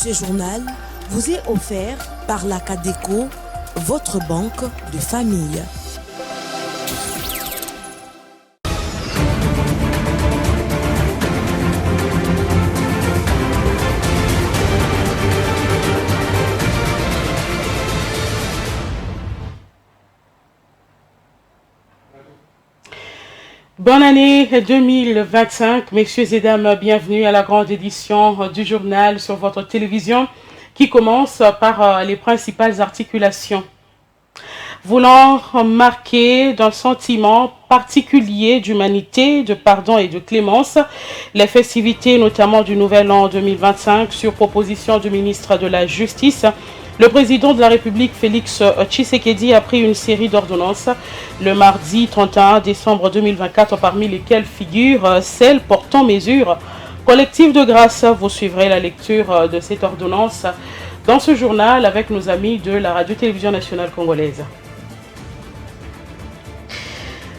Ce journal vous est offert par la Cadeco, votre banque de famille. Bonne année 2025, messieurs et dames, bienvenue à la grande édition du journal sur votre télévision qui commence par les principales articulations. Voulant marquer d'un sentiment particulier d'humanité, de pardon et de clémence, les festivités notamment du Nouvel An 2025 sur proposition du ministre de la Justice, le président de la République, Félix Tshisekedi, a pris une série d'ordonnances le mardi 31 décembre 2024, parmi lesquelles figurent celles portant mesures collectives de grâce. Vous suivrez la lecture de cette ordonnance dans ce journal avec nos amis de la Radio-Télévision nationale congolaise.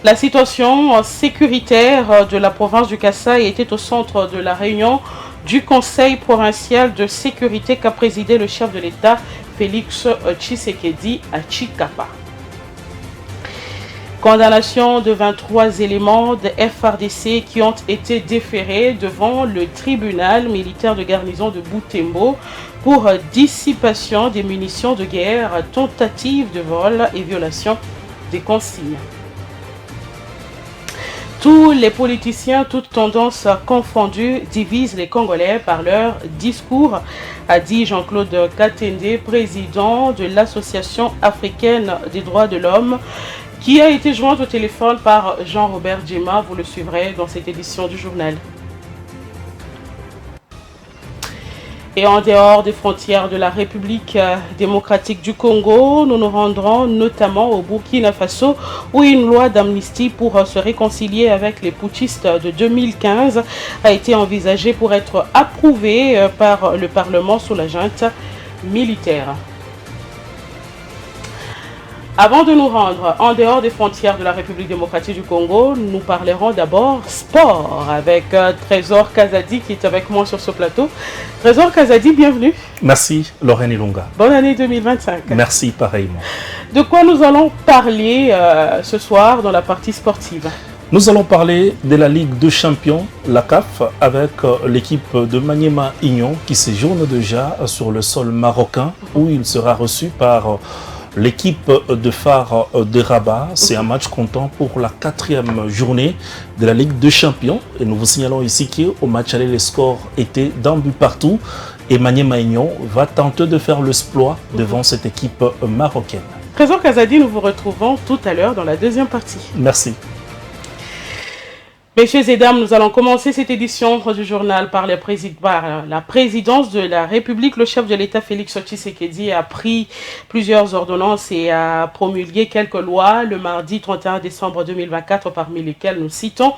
La situation sécuritaire de la province du Kasaï était au centre de la réunion du Conseil provincial de sécurité qu'a présidé le chef de l'État, Félix Tshisekedi, à Tshikapa. Condamnation de 23 éléments de FARDC qui ont été déférés devant le tribunal militaire de garnison de Butembo pour dissipation des munitions de guerre, tentative de vol et violation des consignes. Tous les politiciens, toutes tendances confondues, divisent les Congolais par leur discours, a dit Jean-Claude Katende, président de l'Association africaine des droits de l'homme, qui a été joint au téléphone par Jean-Robert Djema. Vous le suivrez dans cette édition du journal. Et en dehors des frontières de la République démocratique du Congo, nous nous rendrons notamment au Burkina Faso où une loi d'amnistie pour se réconcilier avec les putschistes de 2015 a été envisagée pour être approuvée par le Parlement sous la junte militaire. Avant de nous rendre en dehors des frontières de la République démocratique du Congo, nous parlerons d'abord sport avec Trésor Kazadi qui est avec moi sur ce plateau. Trésor Kazadi, bienvenue. Merci Lorraine Ilunga. Bonne année 2025. Merci pareillement. De quoi nous allons parler ce soir dans la partie sportive? Nous allons parler de la Ligue de champions, la CAF, avec l'équipe de Maniema Union qui séjourne déjà sur le sol marocain où il sera reçu par l'équipe de phare de Rabat. C'est un match comptant pour la 4e journée de la Ligue de champions. Et nous vous signalons ici qu'au match aller, les scores étaient d'un but partout. Et Maniema Union va tenter de faire l'exploit devant cette équipe marocaine. Trésor Kazadi, nous vous retrouvons tout à l'heure dans la deuxième partie. Merci. Messieurs et dames, nous allons commencer cette édition du journal par la présidence de la République. Le chef de l'État, Félix Tshisekedi, a pris plusieurs ordonnances et a promulgué quelques lois le mardi 31 décembre 2024, parmi lesquelles nous citons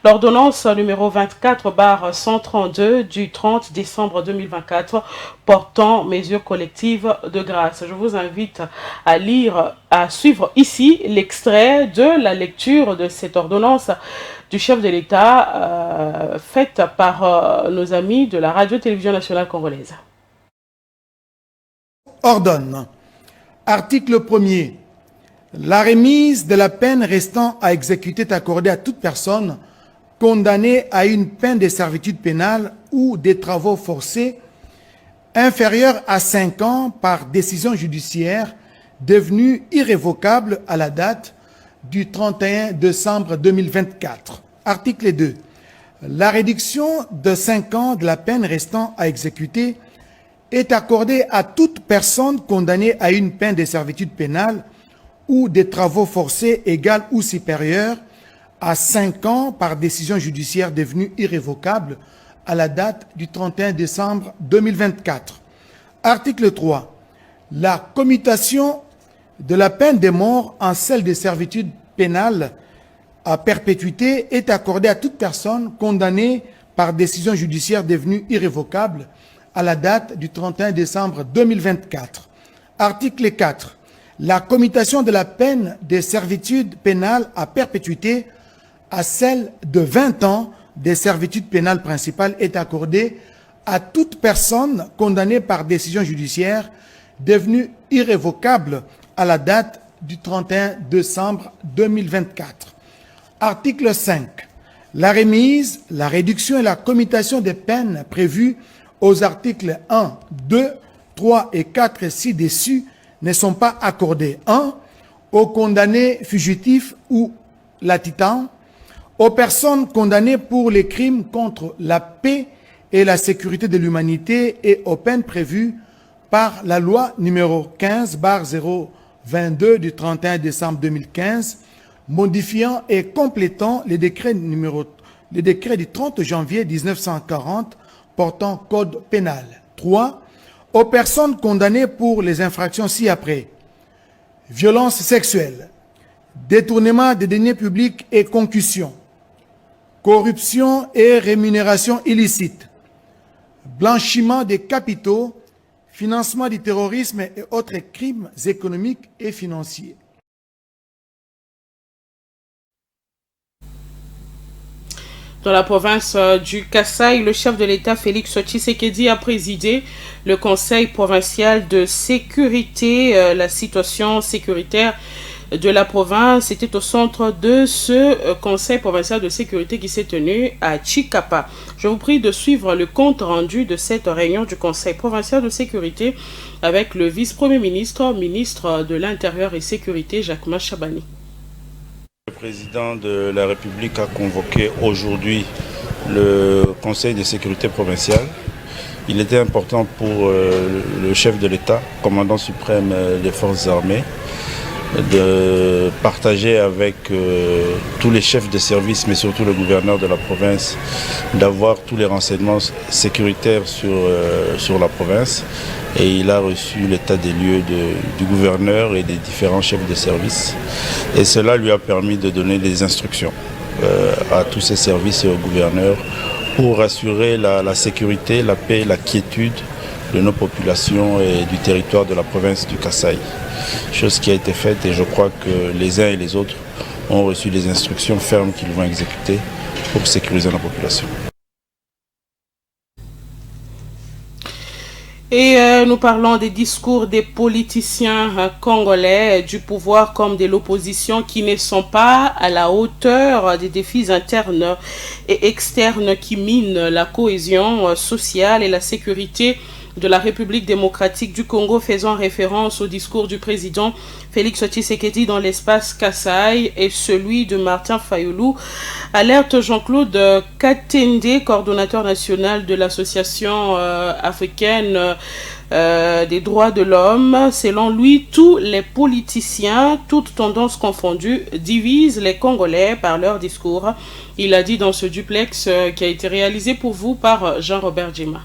l'ordonnance numéro 24/132 du 30 décembre 2024 portant mesures collectives de grâce. Je vous invite à suivre ici l'extrait de la lecture de cette ordonnance du chef de l'État faite par nos amis de la Radio-Télévision nationale congolaise. Ordonne. Article 1er. La remise de la peine restant à exécuter est accordée à toute personne condamnée à une peine de servitude pénale ou des travaux forcés inférieurs à 5 ans par décision judiciaire devenue irrévocable à la date du 31 décembre 2024. Article 2. La réduction de 5 ans de la peine restant à exécuter est accordée à toute personne condamnée à une peine de servitude pénale ou des travaux forcés égale ou supérieure à 5 ans par décision judiciaire devenue irrévocable à la date du 31 décembre 2024. Article 3. La commutation de la peine de mort en celle de servitude pénale à perpétuité est accordée à toute personne condamnée par décision judiciaire devenue irrévocable à la date du 31 décembre 2024. Article 4. La commutation de la peine de servitude pénale à perpétuité à celle de 20 ans de servitude pénale principale est accordée à toute personne condamnée par décision judiciaire devenue irrévocable à la date du 31 décembre 2024. Article 5. La remise, la réduction et la commutation des peines prévues aux articles 1, 2, 3 et 4 et ci-dessus ne sont pas accordées. 1. Aux condamnés fugitifs ou latitants, aux personnes condamnées pour les crimes contre la paix et la sécurité de l'humanité et aux peines prévues par la loi numéro 15/022 du 31 décembre 2015, modifiant et complétant les décrets du 30 janvier 1940 portant code pénal. 3. Aux personnes condamnées pour les infractions ci-après: violences sexuelles, détournement des deniers publics et concussion, corruption et rémunération illicite, blanchiment des capitaux, financement du terrorisme et autres crimes économiques et financiers. Dans la province du Kasaï, le chef de l'État Félix Tshisekedi a présidé le Conseil provincial de sécurité. La situation sécuritaire de la province était au centre de ce Conseil provincial de sécurité qui s'est tenu à Chikapa. Je vous prie de suivre le compte rendu de cette réunion du Conseil provincial de sécurité avec le vice-premier ministre, ministre de l'Intérieur et Sécurité, Jacquemin Chabani. Le président de la République a convoqué aujourd'hui le Conseil de sécurité provincial. Il était important pour le chef de l'État, commandant suprême des forces armées, de partager avec tous les chefs de service, mais surtout le gouverneur de la province, d'avoir tous les renseignements sécuritaires sur la province. Et il a reçu l'état des lieux du gouverneur et des différents chefs de service. Et cela lui a permis de donner des instructions à tous ces services et au gouverneur pour assurer la sécurité, la paix et la quiétude de nos populations et du territoire de la province du Kasaï. Chose qui a été faite et je crois que les uns et les autres ont reçu des instructions fermes qu'ils vont exécuter pour sécuriser la population. Et nous parlons des discours des politiciens congolais, du pouvoir comme de l'opposition, qui ne sont pas à la hauteur des défis internes et externes qui minent la cohésion sociale et la sécurité de la République démocratique du Congo, faisant référence au discours du président Félix Tshisekedi dans l'espace Kasaï et celui de Martin Fayulu. Alerte Jean-Claude Katende, coordonnateur national de l'association africaine des droits de l'homme. Selon lui, tous les politiciens, toutes tendances confondues, divisent les Congolais par leur discours. Il a dit dans ce duplex qui a été réalisé pour vous par Jean-Robert Djima.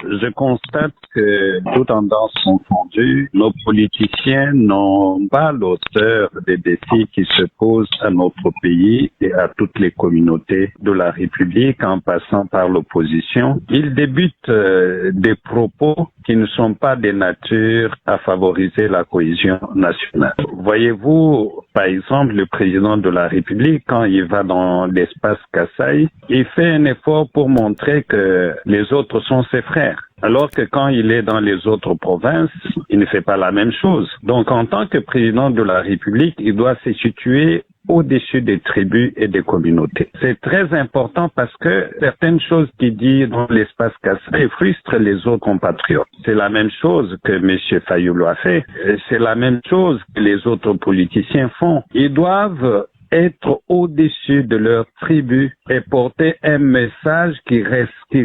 Je constate que, toutes tendances confondues, nos politiciens n'ont pas l'auteur des défis qui se posent à notre pays et à toutes les communautés de la République en passant par l'opposition. Ils débutent des propos qui ne sont pas de nature à favoriser la cohésion nationale. Voyez-vous, par exemple, le président de la République, quand il va dans l'espace Kasaï, il fait un effort pour montrer que les autres sont ses frères. Alors que quand il est dans les autres provinces, il ne fait pas la même chose. Donc, en tant que président de la République, il doit se situer au-dessus des tribus et des communautés. C'est très important parce que certaines choses qu'il dit dans l'espace Kasaï frustrent les autres compatriotes. C'est la même chose que M. Fayulu a fait. C'est la même chose que les autres politiciens font. Ils doivent être au-dessus de leur tribu et porter un message qui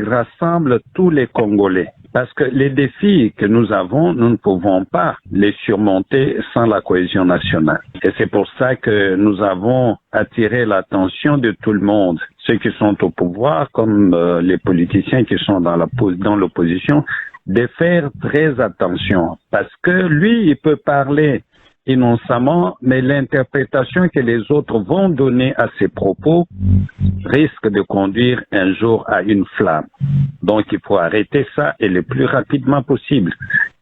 rassemble tous les Congolais. Parce que les défis que nous avons, nous ne pouvons pas les surmonter sans la cohésion nationale. Et c'est pour ça que nous avons attiré l'attention de tout le monde, ceux qui sont au pouvoir comme les politiciens qui sont dans l'opposition, de faire très attention. Parce que lui, il peut parler innocemment, mais l'interprétation que les autres vont donner à ses propos risque de conduire un jour à une flamme. Donc il faut arrêter ça et le plus rapidement possible.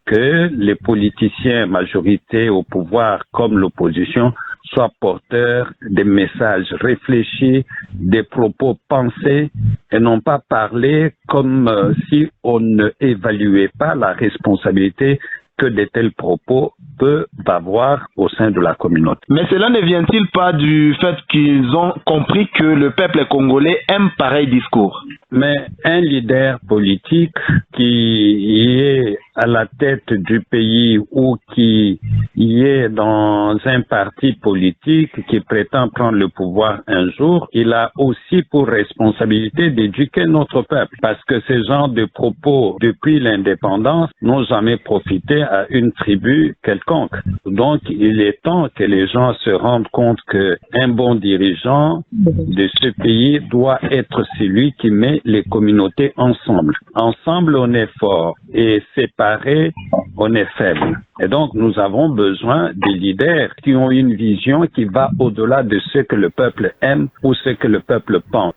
Que les politiciens, majorité au pouvoir comme l'opposition, soient porteurs des messages réfléchis, des propos pensés et non pas parler comme si on ne évaluait pas la responsabilité que de tels propos peuvent avoir au sein de la communauté. Mais cela ne vient-il pas du fait qu'ils ont compris que le peuple congolais aime pareil discours? Mais un leader politique qui est à la tête du pays ou qui est dans un parti politique qui prétend prendre le pouvoir un jour, il a aussi pour responsabilité d'éduquer notre peuple. Parce que ces genres de propos, depuis l'indépendance, n'ont jamais profité à une tribu quelconque. Donc, il est temps que les gens se rendent compte qu'un bon dirigeant de ce pays doit être celui qui met les communautés ensemble. Ensemble, on est fort et séparés, on est faible. Et donc, nous avons besoin des leaders qui ont une vision qui va au-delà de ce que le peuple aime ou ce que le peuple pense.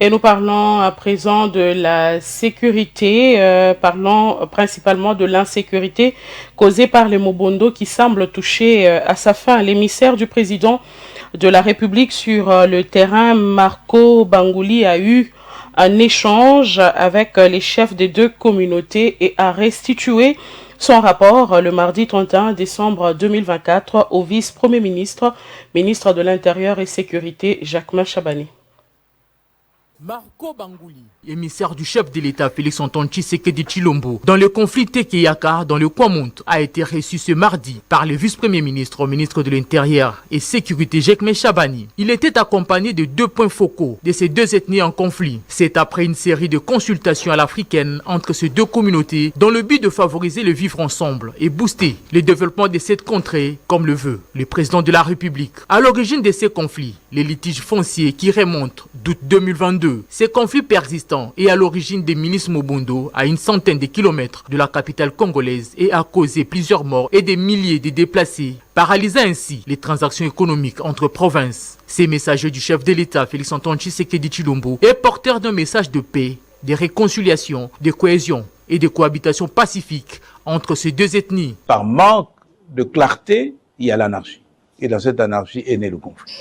Et nous parlons à présent de la sécurité, parlons principalement de l'insécurité causée par les Mobondo qui semble toucher à sa fin. L'émissaire du président de la République sur le terrain, Marco Bangouli, a eu un échange avec les chefs des deux communautés et a restitué son rapport le mardi 31 décembre 2024 au vice-premier ministre, ministre de l'Intérieur et Sécurité, Jacquemain Chabani. Marco Bangouli, émissaire du chef de l'État Félix-Antoine Tshisekedi Tshilombo, dans le conflit Tekeyaka, dans le Kwamount, a été reçu ce mardi par le vice-premier ministre, ministre de l'Intérieur et Sécurité, Jacquemain Chabani. Il était accompagné de 2 points focaux de ces deux ethnies en conflit. C'est après une série de consultations à l'africaine entre ces deux communautés dans le but de favoriser le vivre ensemble et booster le développement de cette contrée, comme le veut le président de la République. À l'origine de ces conflits, les litiges fonciers qui remontent d'août 2022. Ces conflits persistants est à l'origine des milices Mobondo à une centaine de kilomètres de la capitale congolaise et a causé plusieurs morts et des milliers de déplacés, paralysant ainsi les transactions économiques entre provinces. Ces messagers du chef de l'État, Félix-Antoine Tshisekedi Tshilombo, est porteur d'un message de paix, de réconciliation, de cohésion et de cohabitation pacifique entre ces deux ethnies. Par manque de clarté, il y a l'anarchie. Et dans cette anarchie est né le conflit.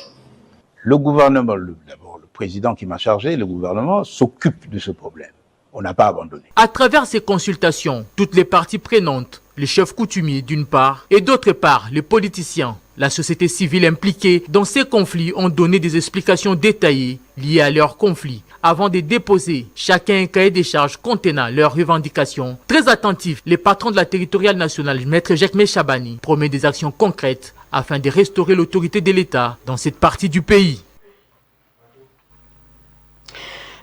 Le gouvernement, d'abord le président qui m'a chargé, le gouvernement s'occupe de ce problème. On n'a pas abandonné. À travers ces consultations, toutes les parties prenantes, les chefs coutumiers d'une part, et d'autre part, les politiciens, la société civile impliquée dans ces conflits ont donné des explications détaillées liées à leurs conflits, avant de déposer chacun un cahier des charges contenant leurs revendications. Très attentifs, les patrons de la territoriale nationale, Maître Jacquemain Chabani, promet des actions concrètes afin de restaurer l'autorité de l'État dans cette partie du pays.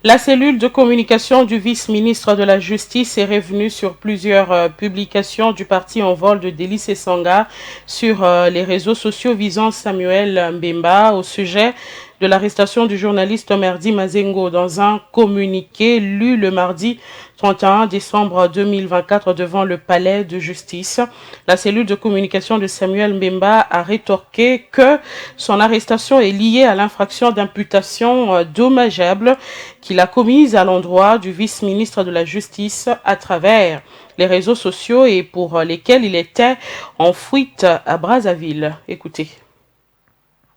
La cellule de communication du vice-ministre de la Justice est revenue sur plusieurs publications du parti en vol de Délice et Sanga sur les réseaux sociaux visant Samuel Mbemba au sujet de l'arrestation du journaliste Merdi Mazengo. Dans un communiqué lu le mardi 31 décembre 2024 devant le palais de justice, la cellule de communication de Samuel Mbemba a rétorqué que son arrestation est liée à l'infraction d'imputation dommageable qu'il a commise à l'endroit du vice-ministre de la Justice à travers les réseaux sociaux et pour lesquels il était en fuite à Brazzaville. Écoutez.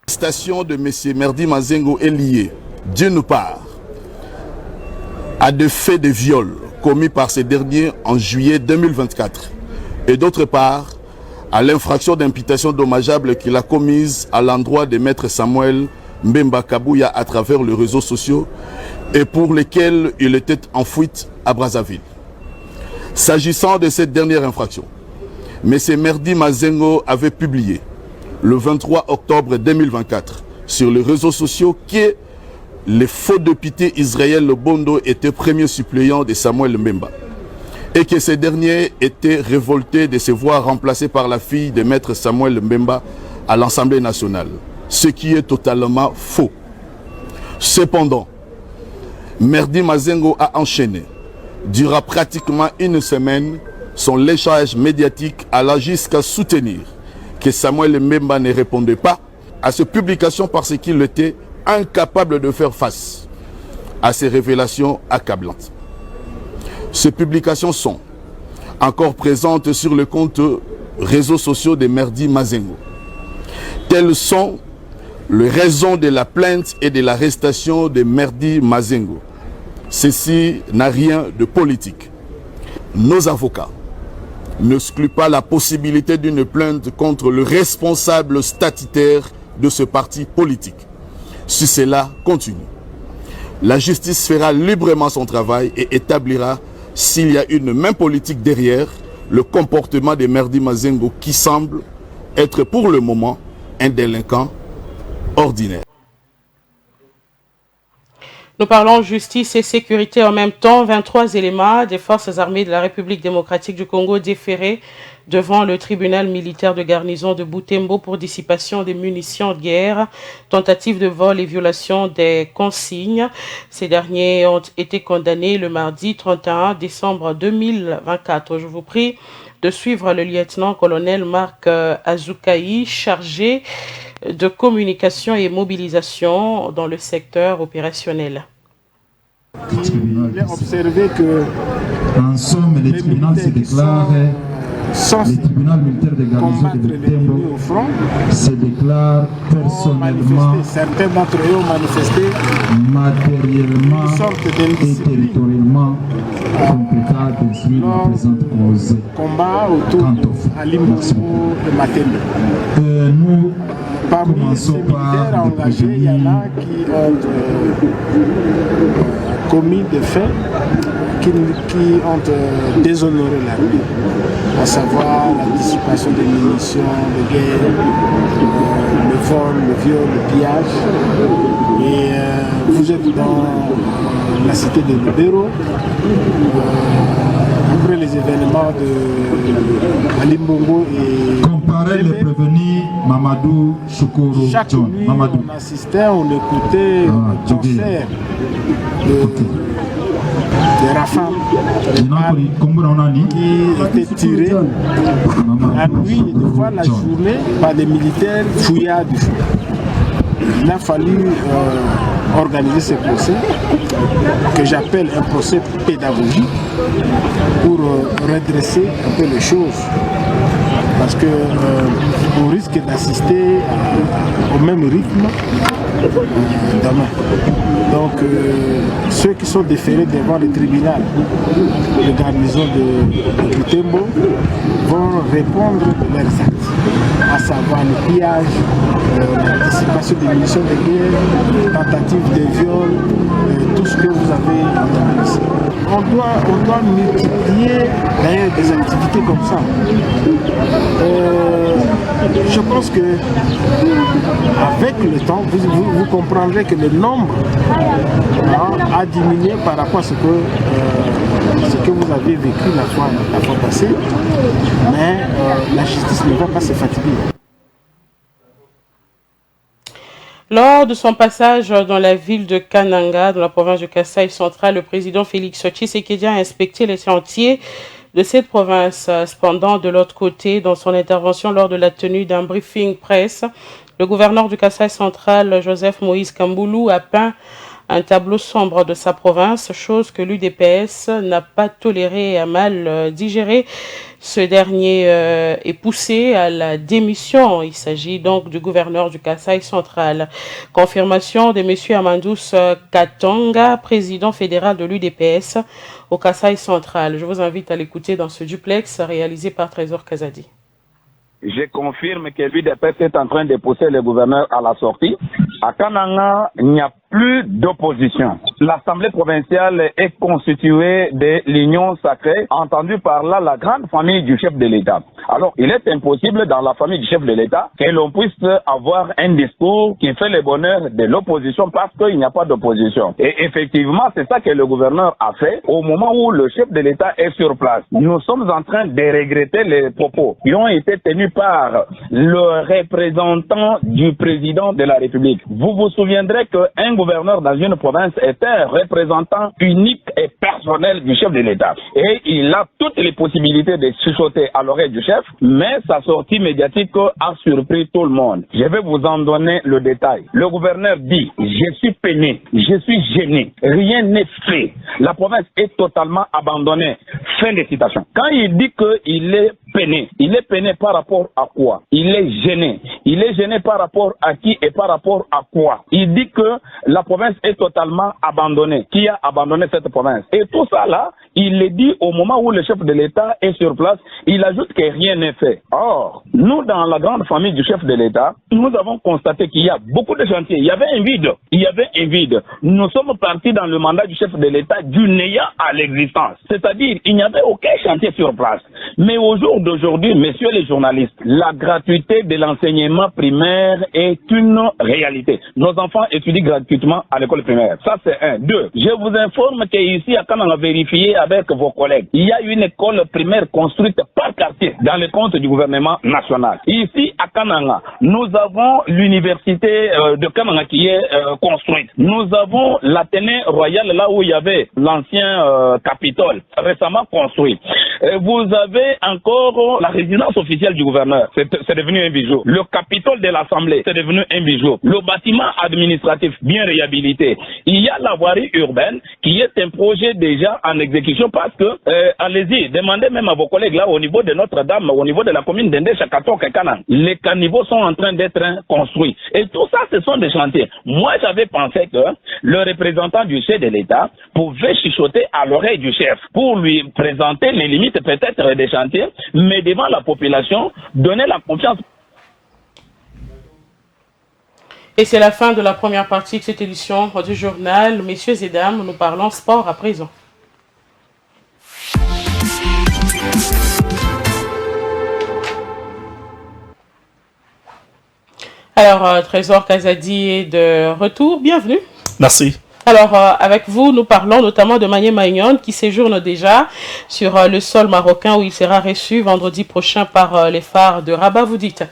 L'arrestation de M. Merdi Mazengo est liée, d'une part, à des faits de viol commis par ces derniers en juillet 2024 et d'autre part, à l'infraction d'imputation dommageable qu'il a commise à l'endroit de Maître Samuel Mbemba Kabouya à travers les réseaux sociaux et pour lesquels il était en fuite à Brazzaville. S'agissant de cette dernière infraction, M. Merdi Mazengo avait publié le 23 octobre 2024 sur les réseaux sociaux que le faux député Israël Lobondo était premier suppléant de Samuel Mbemba et que ce dernier était révolté de se voir remplacé par la fille de Maître Samuel Mbemba à l'Assemblée nationale, ce qui est totalement faux. Cependant, Merdi Mazengo a enchaîné, durant pratiquement une semaine, son léchage médiatique allant jusqu'à soutenir que Samuel Mbemba ne répondait pas à ces publications parce qu'il était incapable de faire face à ces révélations accablantes. Ces publications sont encore présentes sur le compte réseaux sociaux de Merdi Mazengo. Telles sont les raisons de la plainte et de l'arrestation de Merdi Mazengo. Ceci n'a rien de politique. Nos avocats n'excluent pas la possibilité d'une plainte contre le responsable statutaire de ce parti politique. Si cela continue, la justice fera librement son travail et établira s'il y a une main politique derrière le comportement de Merdi Mazengo qui semble être pour le moment un délinquant ordinaire. Nous parlons justice et sécurité en même temps. 23 éléments des forces armées de la République démocratique du Congo déférés devant le tribunal militaire de garnison de Butembo pour dissipation des munitions de guerre, tentative de vol et violation des consignes. Ces derniers ont été condamnés le mardi 31 décembre 2024. Je vous prie de suivre le lieutenant-colonel Marc Azoukaï, chargé de communication et mobilisation dans le secteur opérationnel. Il est observé que en somme, le tribunal se déclare, le tribunal militaire de garnison de Butembo se déclare personnellement, certains d'entre eux ont manifesté matériellement et territorialement compétent d'instruire la présente cause. Combat autour de Limbourg et Matembe. Nous parmi ces militaires engagés, il y en a qui ont commis des faits qui ont déshonoré l'armée, à savoir la dissipation des munitions de guerre, le vol, le viol, le pillage. Et vous êtes dans la cité de Lubero, après les événements de Alimbongo et comparer les prévenus Mamadou Choukoro John. Nuit, Mamadou. On assistait, on écoutait le concert de Rafa qui était tiré la nuit et des fois la journée par des militaires fouillards du feu. Il a fallu organiser ce procès que j'appelle un procès pédagogique pour redresser un peu les choses, parce que on risque d'assister au même rythme demain. Donc ceux qui sont déférés devant le tribunal de garnison de Butembo vont répondre de leurs actes, à savoir le pillage, la dissipation des munitions de guerre, tentative de viol, tout ce que vous avez entendu. On doit multiplier d'ailleurs des activités comme ça. Je pense que avec le temps, vous comprendrez que le nombre a diminué par rapport à ce que vous avez vécu la fois passée, mais la justice ne va pas se fatiguer. Lors de son passage dans la ville de Kananga, dans la province de Kasaï central, le président Félix Tshisekedi a inspecté les chantiers de cette province. Cependant, de l'autre côté, dans son intervention lors de la tenue d'un briefing presse, le gouverneur du Kasaï central, Joseph Moïse Kamboulou, a peint un tableau sombre de sa province, chose que l'UDPS n'a pas toléré et a mal digéré. Ce dernier est poussé à la démission. Il s'agit donc du gouverneur du Kasaï central. Confirmation de M. Amandous Katonga, président fédéral de l'UDPS au Kasaï central. Je vous invite à l'écouter dans ce duplex réalisé par Trésor Kazadi. Je confirme que l'UDPS est en train de pousser le gouverneur à la sortie. À Kananga, il n'y a plus d'opposition. L'Assemblée provinciale est constituée de l'Union sacrée, entendue par là la grande famille du chef de l'État. Alors, il est impossible dans la famille du chef de l'État que l'on puisse avoir un discours qui fait le bonheur de l'opposition parce qu'il n'y a pas d'opposition. Et effectivement, c'est ça que le gouverneur a fait au moment où le chef de l'État est sur place. Nous sommes en train de regretter les propos qui ont été tenus par le représentant du président de la République. Vous vous souviendrez qu'un gouverneur dans une province est un représentant unique et personnel du chef de l'État. Et il a toutes les possibilités de chuchoter à l'oreille du chef, mais sa sortie médiatique a surpris tout le monde. Je vais vous en donner le détail. Le gouverneur dit « Je suis peiné, je suis gêné, rien n'est fait. La province est totalement abandonnée. » Fin de citation. Quand il dit qu'il est peiné. Il est peiné par rapport à quoi? Il est gêné. Il est gêné par rapport à qui et par rapport à quoi? Il dit que la province est totalement abandonnée. Qui a abandonné cette province? Et tout ça là, il le dit au moment où le chef de l'État est sur place. Il ajoute que rien n'est fait. Or, nous, dans la grande famille du chef de l'État, nous avons constaté qu'il y a beaucoup de chantiers. Il y avait un vide. Il y avait un vide. Nous sommes partis dans le mandat du chef de l'État du néant à l'existence. C'est-à-dire, il n'y avait aucun chantier sur place. Mais au jour d'aujourd'hui, messieurs les journalistes, la gratuité de l'enseignement primaire est une réalité. Nos enfants étudient gratuitement à l'école primaire. Ça, c'est un. Deux, je vous informe qu'ici, à Kananga, vérifié avec vos collègues, il y a une école primaire construite par quartier dans le compte du gouvernement national. Ici, à Kananga, nous avons l'université de Kananga qui est construite. Nous avons l'Athénée royal, là où il y avait l'ancien Capitole, récemment construit. Vous avez encore la résidence officielle du gouverneur, c'est devenu un bijou. Le Capitole de l'Assemblée, c'est devenu un bijou. Le bâtiment administratif, bien réhabilité. Il y a la voirie urbaine qui est un projet déjà en exécution parce que, allez-y, demandez même à vos collègues là au niveau de Notre-Dame, au niveau de la commune d'Endé, Chakato, Kekana. Les caniveaux sont en train d'être construits. Et tout ça, ce sont des chantiers. Moi, j'avais pensé que le représentant du chef de l'État pouvait chuchoter à l'oreille du chef pour lui présenter les limites peut-être des chantiers, mais devant la population, donner la confiance. Et c'est la fin de la première partie de cette édition du journal. Messieurs et dames, nous parlons sport à présent. Alors, Trésor Kazadi est de retour. Bienvenue. Merci. Alors, avec vous, nous parlons notamment de Maniema Union qui séjourne déjà sur le sol marocain où il sera reçu vendredi prochain par les phares de Rabat, vous dites.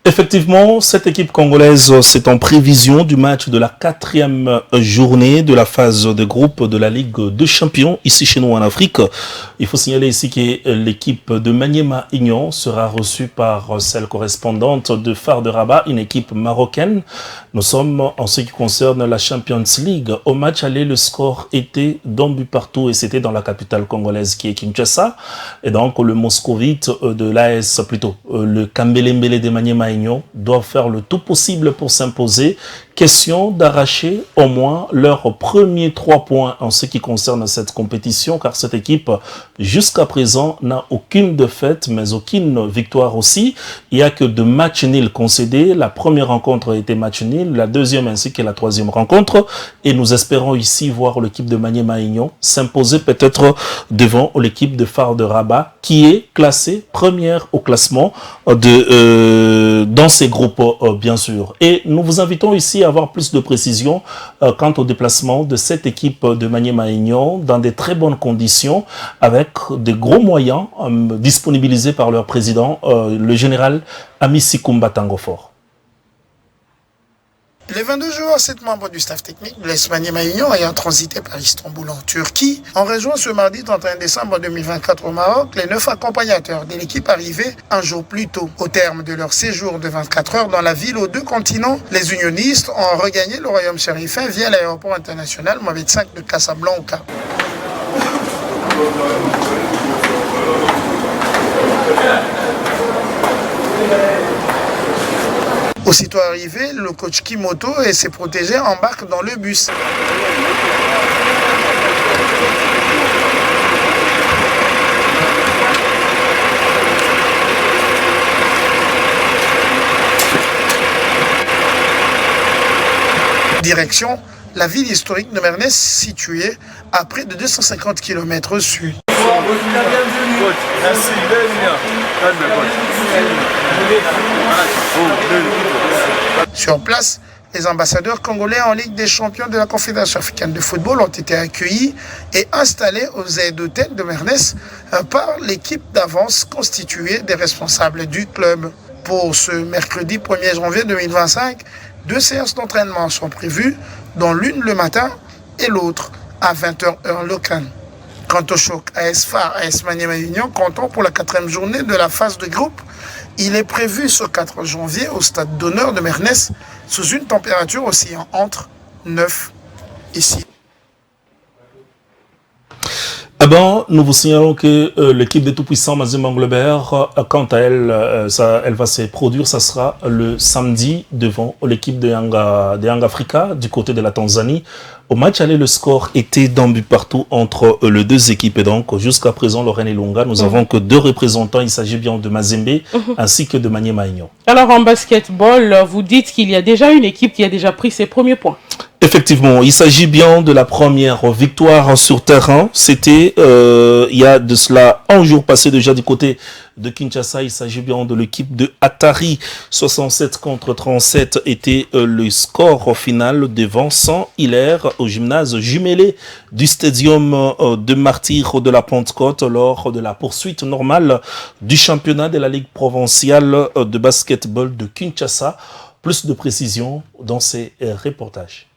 Effectivement, cette équipe congolaise, c'est en prévision du match de la 4e journée de la phase de groupe de la Ligue des Champions ici chez nous en Afrique. Il faut signaler ici que l'équipe de Maniema Union sera reçue par celle correspondante de Phare de Rabat, une équipe marocaine. Nous sommes en ce qui concerne la Champions League. Au match aller, le score était d'un but partout et c'était dans la capitale congolaise qui est Kinshasa. Et donc le moscovite de l'AS, plutôt le Kambelembele de Maniema Union doivent faire le tout possible pour s'imposer. Question d'arracher au moins leurs premiers 3 points en ce qui concerne cette compétition, car cette équipe, jusqu'à présent, n'a aucune défaite, mais aucune victoire aussi. Il n'y a que 2 matchs nuls concédés. La première rencontre a été match nul, la deuxième ainsi que la 3e rencontre. Et nous espérons ici voir l'équipe de Maniema Union s'imposer peut-être devant l'équipe de Phare de Rabat, qui est classée première au classement dans ces groupes, bien sûr. Et nous vous invitons ici à avoir plus de précisions quant au déplacement de cette équipe de Maniema Union dans des très bonnes conditions avec des gros moyens disponibilisés par leur président, le général Amissi Kumba Tangofort. Les 22 joueurs, 7 membres du staff technique de l'AS Maniema Union ayant transité par Istanbul en Turquie ont rejoint ce mardi 31 décembre 2024 au Maroc les 9 accompagnateurs de l'équipe arrivés un jour plus tôt. Au terme de leur séjour de 24 heures dans la ville aux 2 continents, les unionistes ont regagné le royaume chérifin via l'aéroport international Mohamed V de Casablanca. Aussitôt arrivé, le coach Kimoto et ses protégés embarquent dans le bus. Direction la ville historique de Mernès, située à près de 250 km au sud. Sur place, les ambassadeurs congolais en Ligue des champions de la Confédération africaine de football ont été accueillis et installés aux aides d'hôtel de Mernès par l'équipe d'avance constituée des responsables du club. Pour ce mercredi 1er janvier 2025, 2 séances d'entraînement sont prévues, dont l'une le matin et l'autre à 20h heure locale. Quant au choc AS Phare, AS Maniema Union, comptant pour la 4e journée de la phase de groupe, il est prévu ce 4 janvier au stade d'honneur de Mernès sous une température oscillant entre 9 et 6. Eh ben, nous vous signalons que l'équipe des tout-puissants Mazembe Anglebert, quant à elle, elle va se produire, ça sera le samedi devant l'équipe de Yanga Africa du côté de la Tanzanie. Au match aller, le score était d'un but partout entre les deux équipes. Et donc, jusqu'à présent, Lorraine et Lunga, nous avons que 2 représentants. Il s'agit bien de Mazembe ainsi que de Maniema Union. Alors, en basketball, vous dites qu'il y a déjà une équipe qui a déjà pris ses premiers points. Effectivement, il s'agit bien de la première victoire sur terrain. C'était il y a de cela un jour passé déjà du côté de Kinshasa. Il s'agit bien de l'équipe de Atari. 67-37 était le score final devant Saint-Hilaire au gymnase jumelé du stadium de Martyrs de la Pentecôte lors de la poursuite normale du championnat de la Ligue provinciale de basketball de Kinshasa. Plus de précisions dans ces reportages.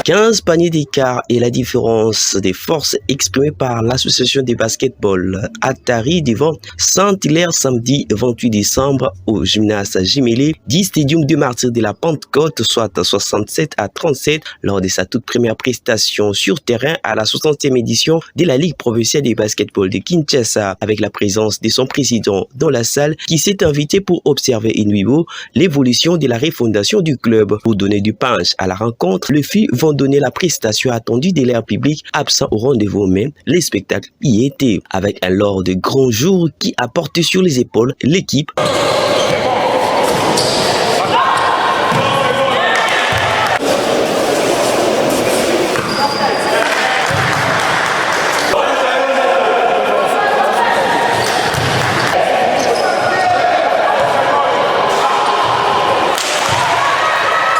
15 paniers d'écart et la différence des forces exprimée par l'association de basketball Atari devant Saint-Hilaire samedi 28 décembre au gymnase jumelé du stadium de Martyrs de la Pentecôte, soit 67-37 lors de sa toute première prestation sur terrain à la 60e édition de la Ligue provinciale de basketball de Kinshasa, avec la présence de son président dans la salle qui s'est invité pour observer in vivo l'évolution de la refondation du club. Pour donner du punch à la rencontre, le filles vont donner la prestation attendue de l'air public absent au rendez-vous même. Les spectacles y étaient avec un lord de grand jour qui a porté sur les épaules l'équipe.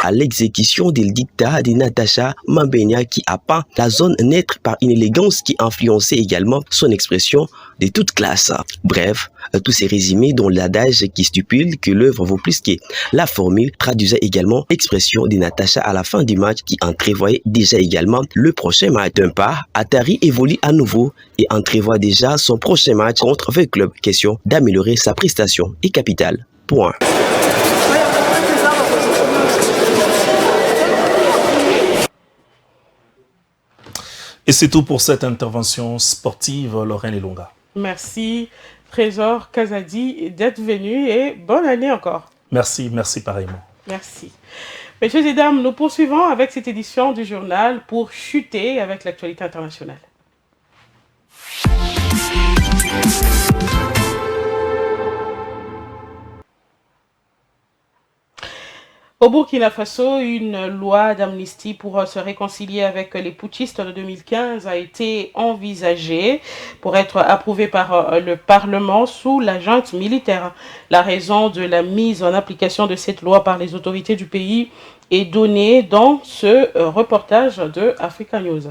À l'exécution des dictats de Natacha Mambenya qui a peint la zone neutre par une élégance qui influençait également son expression de toute classe. Bref, tous ces résumés dont l'adage qui stipule que l'œuvre vaut plus que la formule traduisait également l'expression de Natacha à la fin du match qui entrevoyait déjà également le prochain match. D'un part, Atari évolue à nouveau et entrevoit déjà son prochain match contre le club. Question d'améliorer sa prestation et capitale. Point. Et c'est tout pour cette intervention sportive, Lorraine et Lunga. Merci, Trésor Kazadi, d'être venu et bonne année encore. Merci pareillement. Merci. Messieurs et dames, nous poursuivons avec cette édition du journal pour chuter avec l'actualité internationale. Au Burkina Faso, une loi d'amnistie pour se réconcilier avec les putschistes de 2015 a été envisagée pour être approuvée par le Parlement sous la junte militaire. La raison de la mise en application de cette loi par les autorités du pays est donnée dans ce reportage de Africa News.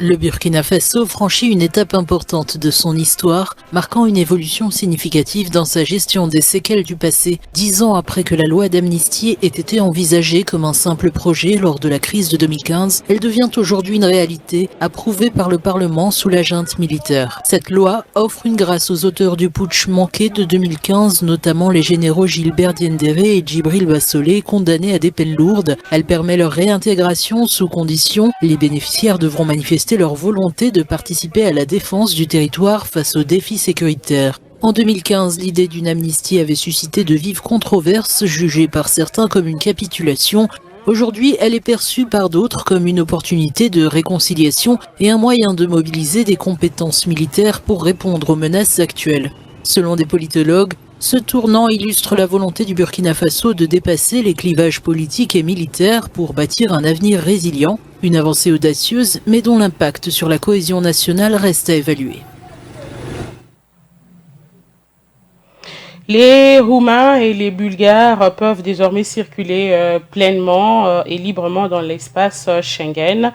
Le Burkina Faso franchit une étape importante de son histoire, marquant une évolution significative dans sa gestion des séquelles du passé, 10 ans après que la loi d'amnistie ait été envisagée comme un simple projet lors de la crise de 2015. Elle devient aujourd'hui une réalité, approuvée par le Parlement sous la junte militaire. Cette loi offre une grâce aux auteurs du putsch manqué de 2015, notamment les généraux Gilbert Diendéré et Djibril Bassolé, condamnés à des peines lourdes. Elle permet leur réintégration sous condition. Les bénéficiaires devront manifester leur volonté de participer à la défense du territoire face aux défis sécuritaires. En 2015, l'idée d'une amnistie avait suscité de vives controverses, jugées par certains comme une capitulation. Aujourd'hui, elle est perçue par d'autres comme une opportunité de réconciliation et un moyen de mobiliser des compétences militaires pour répondre aux menaces actuelles. Selon des politologues, ce tournant illustre la volonté du Burkina Faso de dépasser les clivages politiques et militaires pour bâtir un avenir résilient, une avancée audacieuse mais dont l'impact sur la cohésion nationale reste à évaluer. Les Roumains et les Bulgares peuvent désormais circuler pleinement et librement dans l'espace Schengen.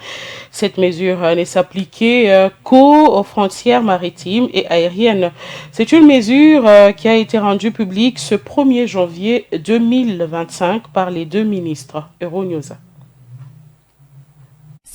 Cette mesure n'est s'appliquer qu'aux frontières maritimes et aériennes. C'est une mesure qui a été rendue publique ce 1er janvier 2025 par les deux ministres. Euronews.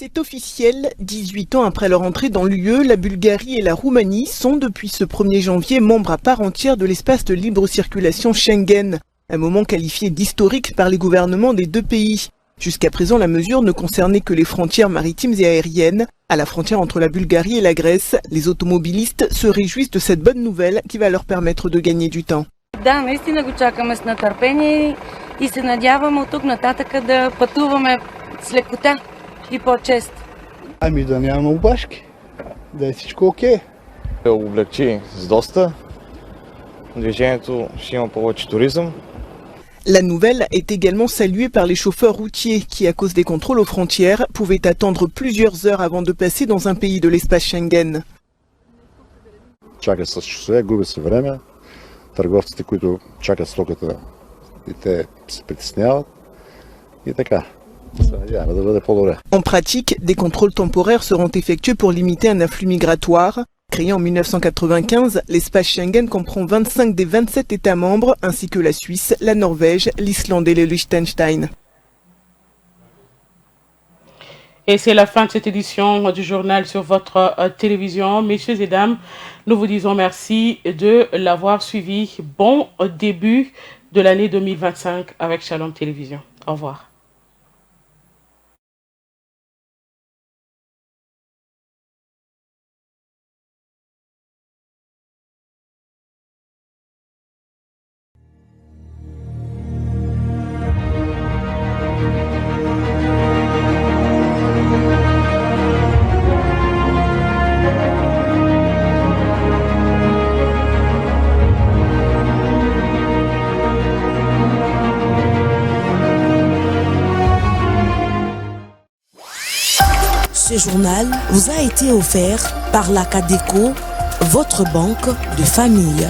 C'est officiel, 18 ans après leur entrée dans l'UE, la Bulgarie et la Roumanie sont depuis ce 1er janvier membres à part entière de l'espace de libre circulation Schengen. Un moment qualifié d'historique par les gouvernements des deux pays. Jusqu'à présent, la mesure ne concernait que les frontières maritimes et aériennes. À la frontière entre la Bulgarie et la Grèce, les automobilistes se réjouissent de cette bonne nouvelle qui va leur permettre de gagner du temps. Да, наистина го чакаме с нетърпение и се надяваме от тук нататък да пътуваме с лекота и по-често. Ами да нямаме обашки, да е всичко окей. Облегчи с доста. Движението ще има повече туризъм. La nouvelle est également saluée par les chauffeurs routiers qui, à cause des contrôles aux frontières, pouvaient attendre plusieurs heures avant de passer dans un pays de l'espace Schengen. Чака с часове, губи се време. Търговците, които чакат стоката, и те се притесняват. И така. Се надяваме да бъде по-добре. En pratique, des contrôles temporaires seront effectués pour limiter un afflux migratoire. Créé en 1995, l'espace Schengen comprend 25 des 27 États membres, ainsi que la Suisse, la Norvège, l'Islande et le Liechtenstein. Et c'est la fin de cette édition du journal sur votre télévision. Messieurs et dames, nous vous disons merci de l'avoir suivi. Bon début de l'année 2025 avec Shalom Télévision. Au revoir. Ce journal vous a été offert par la CADECO, votre banque de famille.